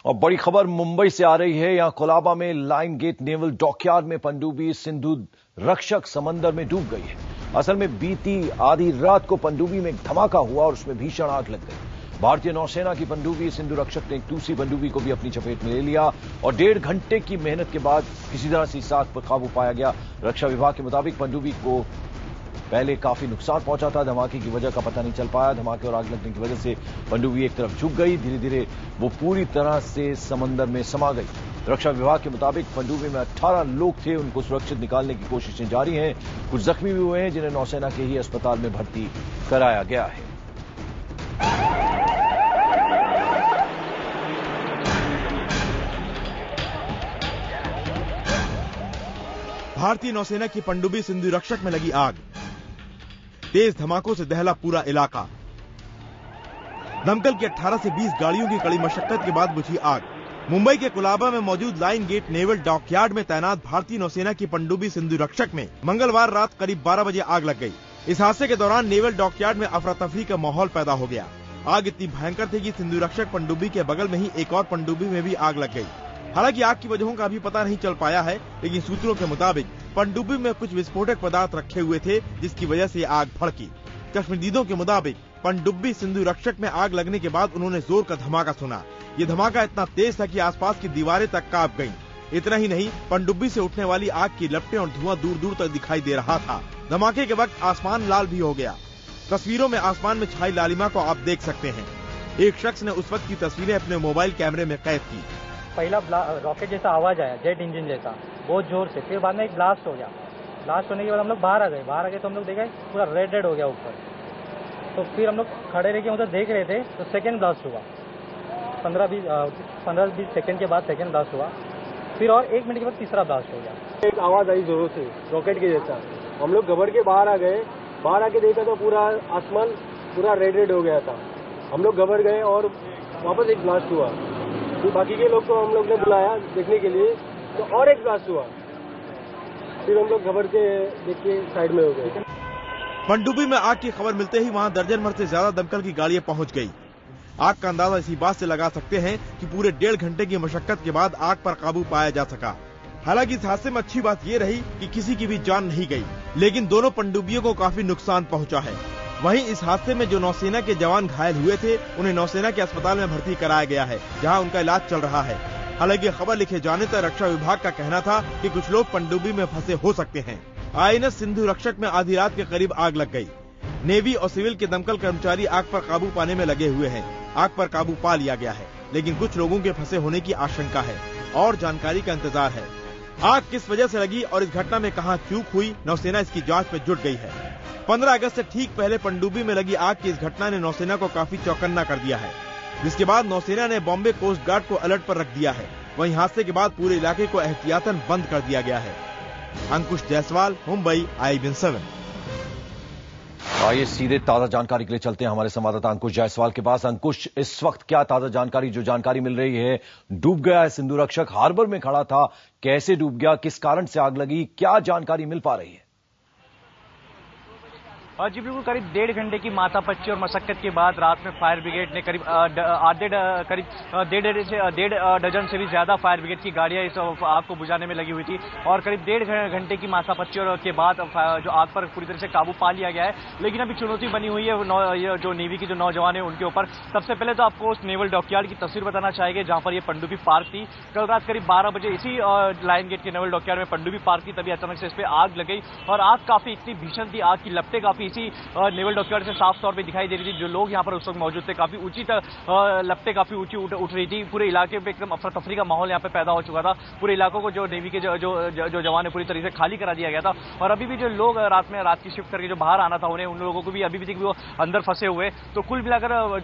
और बड़ी खबर मुंबई से आ रही है। यहां कोलाबा में लाइन गेट नेवल डॉकयार्ड में पनडुब्बी सिंधु रक्षक समंदर में डूब गई है। असल में बीती आधी रात को पनडुब्बी में एक धमाका हुआ और उसमें भीषण आग लग गई। भारतीय नौसेना की पनडुब्बी सिंधु रक्षक ने एक दूसरी पनडुब्बी को भी अपनी चपेट में ले लिया और 1.5 घंटे की मेहनत के बाद किसी तरह से इस आग पर काबू पाया गया। रक्षा विभाग के मुताबिक पनडुब्बी को पहले काफी नुकसान पहुंचा था। धमाके की वजह का पता नहीं चल पाया। धमाके और आग लगने की वजह से पनडुब्बी एक तरफ झुक गई। धीरे धीरे वो पूरी तरह से समंदर में समा गई। रक्षा विभाग के मुताबिक पनडुब्बी में 18 लोग थे। उनको सुरक्षित निकालने की कोशिशें जारी हैं। कुछ जख्मी भी हुए हैं जिन्हें नौसेना के ही अस्पताल में भर्ती कराया गया है। भारतीय नौसेना की पनडुब्बी सिंधु रक्षक में लगी आग। तेज धमाकों से दहला पूरा इलाका। दमकल की 18 से 20 गाड़ियों की कड़ी मशक्कत के बाद बुझी आग। मुंबई के कोलाबा में मौजूद लाइन गेट नेवल डॉकयार्ड में तैनात भारतीय नौसेना की पनडुब्बी सिंधु रक्षक में मंगलवार रात करीब 12 बजे आग लग गई। इस हादसे के दौरान नेवल डॉकयार्ड में अफरा तफरी का माहौल पैदा हो गया। आग इतनी भयंकर थी कि सिंधु रक्षक पनडुब्बी के बगल में ही एक और पनडुब्बी में भी आग लग गई। हालांकि आग की वजहों का अभी पता नहीं चल पाया है, लेकिन सूत्रों के मुताबिक पनडुब्बी में कुछ विस्फोटक पदार्थ रखे हुए थे, जिसकी वजह से आग भड़की। कश्मीरीदों के मुताबिक पनडुब्बी सिंधु रक्षक में आग लगने के बाद उन्होंने जोर का धमाका सुना। ये धमाका इतना तेज था कि आसपास की दीवारें तक कांप गईं। इतना ही नहीं, पनडुब्बी से उठने वाली आग की लपटें और धुआं दूर दूर तक दिखाई दे रहा था। धमाके के वक्त आसमान लाल भी हो गया। तस्वीरों में आसमान में छाई लालिमा को आप देख सकते हैं। एक शख्स ने उस वक्त की तस्वीरें अपने मोबाइल कैमरे में कैद की। पहला रॉकेट जैसा आवाज आया, जेट इंजन जैसा, बहुत जोर से। फिर बाद में एक ब्लास्ट हो गया। ब्लास्ट होने के बाद हम लोग बाहर आ गए तो हम लोग देखे पूरा रेड हो गया ऊपर। तो फिर हम लोग खड़े रह के उधर देख रहे थे तो सेकंड ब्लास्ट हुआ। 15-20 सेकंड के बाद सेकंड ब्लास्ट हुआ। फिर और 1 मिनट के बाद तीसरा ब्लास्ट हो गया। एक आवाज आई जोरों से रॉकेट के जैसा। हम लोग घबरा के बाहर आ गए। बाहर आके देखा तो पूरा आसमान पूरा रेड हो गया था। हम लोग घबरा गए और वापस एक ब्लास्ट हुआ। तो बाकी के लोग को हम लोग ने बुलाया देखने के लिए, तो और एक ब्लास्ट हुआ। फिर हम लोग घबरा के देख के साइड में हो गए। पनडुब्बी में आग की खबर मिलते ही वहां दर्जन भर से ज्यादा दमकल की गाड़ियां पहुंच गई। आग का अंदाजा इसी बात से लगा सकते हैं कि पूरे 1.5 घंटे की मशक्कत के बाद आग पर काबू पाया जा सका। हालांकि इस हादसे में अच्छी बात ये रही कि किसी की भी जान नहीं गई, लेकिन दोनों पनडुब्बियों को काफी नुकसान पहुंचा है। वहीं इस हादसे में जो नौसेना के जवान घायल हुए थे, उन्हें नौसेना के अस्पताल में भर्ती कराया गया है, जहां उनका इलाज चल रहा है। हालांकि खबर लिखे जाने तक रक्षा विभाग का कहना था कि कुछ लोग पनडुब्बी में फंसे हो सकते हैं। INS सिंधु रक्षक में आधी रात के करीब आग लग गई। नेवी और सिविल के दमकल कर्मचारी आग पर काबू पाने में लगे हुए हैं। आग पर काबू पा लिया गया है, लेकिन कुछ लोगों के फंसे होने की आशंका है और जानकारी का इंतजार है। आग किस वजह से लगी और इस घटना में कहां चूक हुई, नौसेना इसकी जांच में जुट गई है। 15 अगस्त से ठीक पहले पनडुब्बी में लगी आग की इस घटना ने नौसेना को काफी चौकन्ना कर दिया है, जिसके बाद नौसेना ने बॉम्बे कोस्ट गार्ड को अलर्ट पर रख दिया है। वहीं हादसे के बाद पूरे इलाके को एहतियातन बंद कर दिया गया है। अंकुश जायसवाल, मुंबई, IBN7। आइए सीधे ताजा जानकारी के लिए चलते हैं हमारे संवाददाता अंकुश जायसवाल के पास। अंकुश, इस वक्त क्या ताजा जानकारी, जो जानकारी मिल रही है, डूब गया है सिंधु रक्षक, हार्बर में खड़ा था, कैसे डूब गया, किस कारण से आग लगी, क्या जानकारी मिल पा रही है? जी बिल्कुल, करीब 1.5 घंटे की माथापच्ची और मशक्कत के बाद रात में फायर ब्रिगेड ने करीब 1.5 डजन से भी ज्यादा फायर ब्रिगेड की गाड़ियां इस आग को बुझाने में लगी हुई थी और करीब 1.5 घंटे की माथापच्ची के बाद जो आग पर पूरी तरह से काबू पा लिया गया है। लेकिन अभी चुनौती बनी हुई है जो नेवी की जो नौजवान है उनके ऊपर। सबसे पहले तो आपको उस नेवल डॉकयार्ड की तस्वीर बताना चाहेंगे जहां पर ये पनडुब्बी पार्क थी। कल रात करीब 12 बजे इसी लाइन गेट के नेवल डॉकयार्ड में पनडुब्बी पार्क थी, तभी अचानक से इस पर आग लग गई और आग काफी इतनी भीषण थी, आग की लपटें काफी इसी नेवल डॉकयार्ड से साफ तौर पे दिखाई दे रही थी। जो लोग यहाँ पर उस वक्त मौजूद थे, काफी ऊंची लपटें काफी ऊंची उठ रही थी। पूरे इलाके पे एकदम अफरा तफरी का माहौल यहाँ पे पैदा हो चुका था। पूरे इलाकों को जो नेवी के जो जवान है पूरी तरीके से खाली करा दिया गया था और अभी भी जो लोग रात की शिफ्ट करके जो बाहर आना था उन्हें, उन लोगों को भी अभी भी वो अंदर फंसे हुए। तो कुल मिलाकर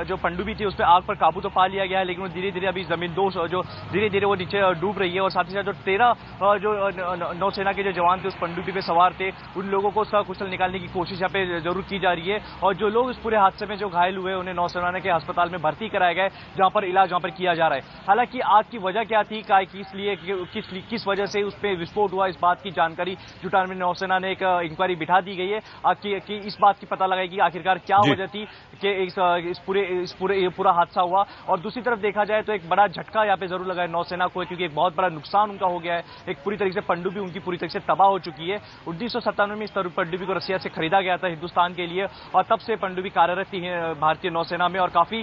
जो पनडुब्बी थी उस पर आग पर काबू तो पा लिया गया है, लेकिन वो धीरे धीरे अभी जमीन जो धीरे धीरे वो नीचे डूब रही है और साथ ही साथ जो 13 जो नौसेना के जो जवान थे उस पनडुब्बी पे सवार थे, उन लोगों को सकुशल निकालने निकालने की कोशिश यहाँ पे जरूर की जा रही है। और जो लोग इस पूरे हादसे में जो घायल हुए उन्हें नौसेना के अस्पताल में भर्ती कराया गया है, जहां पर इलाज वहां पर किया जा रहा है। हालांकि आग की वजह क्या थी, किस वजह से उस पर विस्फोट हुआ, इस बात की जानकारी जुटाने में नौसेना ने एक इंक्वायरी बिठा दी गई है कि इस बात की पता लगाई कि आखिरकार क्या वजह थी कि इस पूरा हादसा हुआ। और दूसरी तरफ देखा जाए तो एक बड़ा झटका यहाँ पे जरूर लगा है नौसेना को, क्योंकि एक बहुत बड़ा नुकसान उनका हो गया है। एक पूरी तरीके से पनडुब्बी उनकी पूरी तरीके से तबाह हो चुकी है। 1997 में इस पनडुब्बी को रसिया से खरीदा गया था हिंदुस्तान के लिए, और तब से पनडुब्बी कार्यरत थी भारतीय नौसेना में, और काफी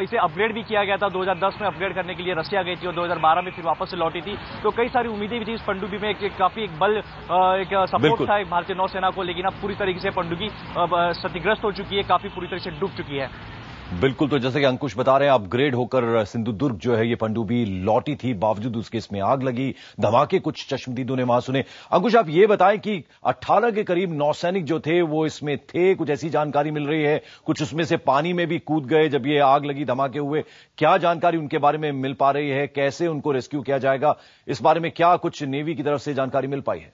इसे अपग्रेड भी किया गया था। 2010 में अपग्रेड करने के लिए रसिया गई थी और 2012 में फिर वापस से लौटी थी। तो कई सारी उम्मीदें भी थी इस पनडुब्बी में, काफी एक बल एक सपोर्ट था भारतीय नौसेना को, लेकिन अब पूरी तरीके से पनडुब्बी क्षतिग्रस्त हो चुकी है, काफी पूरी तरह से डूब चुकी है। बिल्कुल, तो जैसे कि अंकुश बता रहे हैं, अपग्रेड होकर सिंधुदुर्ग जो है ये पनडुब्बी लौटी थी, बावजूद उसके इसमें आग लगी, धमाके कुछ चश्मदीदों ने वहां सुने। अंकुश, आप ये बताएं कि 18 के करीब नौसैनिक जो थे वो इसमें थे, कुछ ऐसी जानकारी मिल रही है, कुछ उसमें से पानी में भी कूद गए जब ये आग लगी, धमाके हुए, क्या जानकारी उनके बारे में मिल पा रही है, कैसे उनको रेस्क्यू किया जाएगा, इस बारे में क्या कुछ नेवी की तरफ से जानकारी मिल पाई है?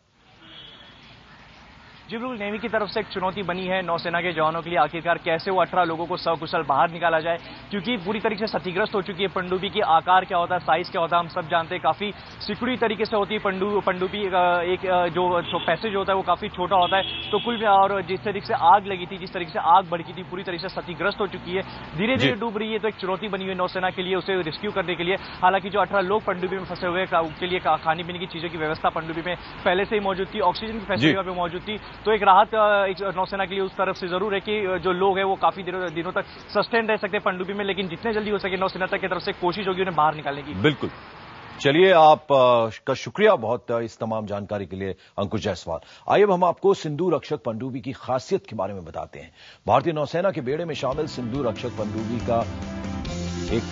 जी बिल्कुल, नेवी की तरफ से एक चुनौती बनी है नौसेना के जवानों के लिए, आखिरकार कैसे वो 18 लोगों को सकुशल बाहर निकाला जाए, क्योंकि पूरी तरीके से क्षतिग्रस्त हो चुकी है पनडुब्बी की। आकार क्या होता है, साइज क्या होता है, हम सब जानते हैं, काफी सिकुड़ी तरीके से होती है पनडुब्बी। एक जो पैसेज होता है वो काफी छोटा होता है। तो कुल और जिस तरीके से आग लगी थी, जिस तरीके से आग भड़की थी, पूरी तरीके से क्षतिग्रस्त हो चुकी है, धीरे धीरे डूब रही है। तो एक चुनौती बनी हुई नौसेना के लिए उसे रेस्क्यू करने के लिए। हालांकि जो 18 लोग पनडुब्बी में फंसे हुए उनके लिए खाने पीने की चीजों की व्यवस्था पनडुब्बी में पहले से ही मौजूद थी, ऑक्सीजन की फैसिलिटी पे मौजूद थी। तो एक राहत नौसेना के लिए उस तरफ से जरूर है कि जो लोग हैं वो काफी दिनों तक सस्टेन रह सकते हैं पनडुब्बी में, लेकिन जितने जल्दी हो सके नौसेना की तरफ से कोशिश होगी उन्हें बाहर निकालने की। बिल्कुल, चलिए आपका शुक्रिया बहुत इस तमाम जानकारी के लिए अंकुश जायसवाल। आइए अब हम आपको सिंधु रक्षक पनडुब्बी की खासियत के बारे में बताते हैं। भारतीय नौसेना के बेड़े में शामिल सिंधु रक्षक पनडुब्बी का एक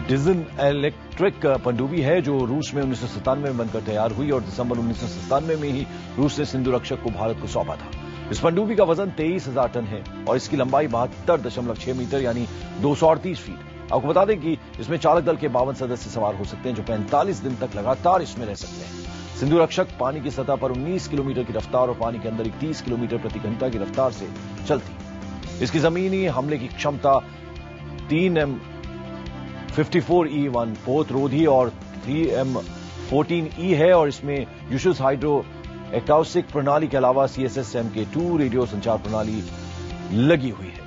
डीजल इलेक्ट्रिक पनडुब्बी है जो रूस में 1997 में बनकर तैयार हुई और दिसंबर 1997 में ही रूस ने सिंधु रक्षक को भारत को सौंपा था। इस पनडुब्बी का वजन 23,000 टन है और इसकी लंबाई 72.6 मीटर यानी 238 फीट। आपको बता दें कि इसमें चालक दल के 52 सदस्य सवार हो सकते हैं जो 45 दिन तक लगातार इसमें रह सकते हैं। सिंधु रक्षक पानी की सतह पर 19 किलोमीटर की रफ्तार और पानी के अंदर 31 किलोमीटर प्रति घंटा की रफ्तार से चलती। इसकी जमीनी हमले की क्षमता 3M54E1 पोतरोधी और 3M14E है और इसमें यूशुस हाइड्रो एकॉस्टिक प्रणाली के अलावा CSS-MK2 रेडियो संचार प्रणाली लगी हुई है।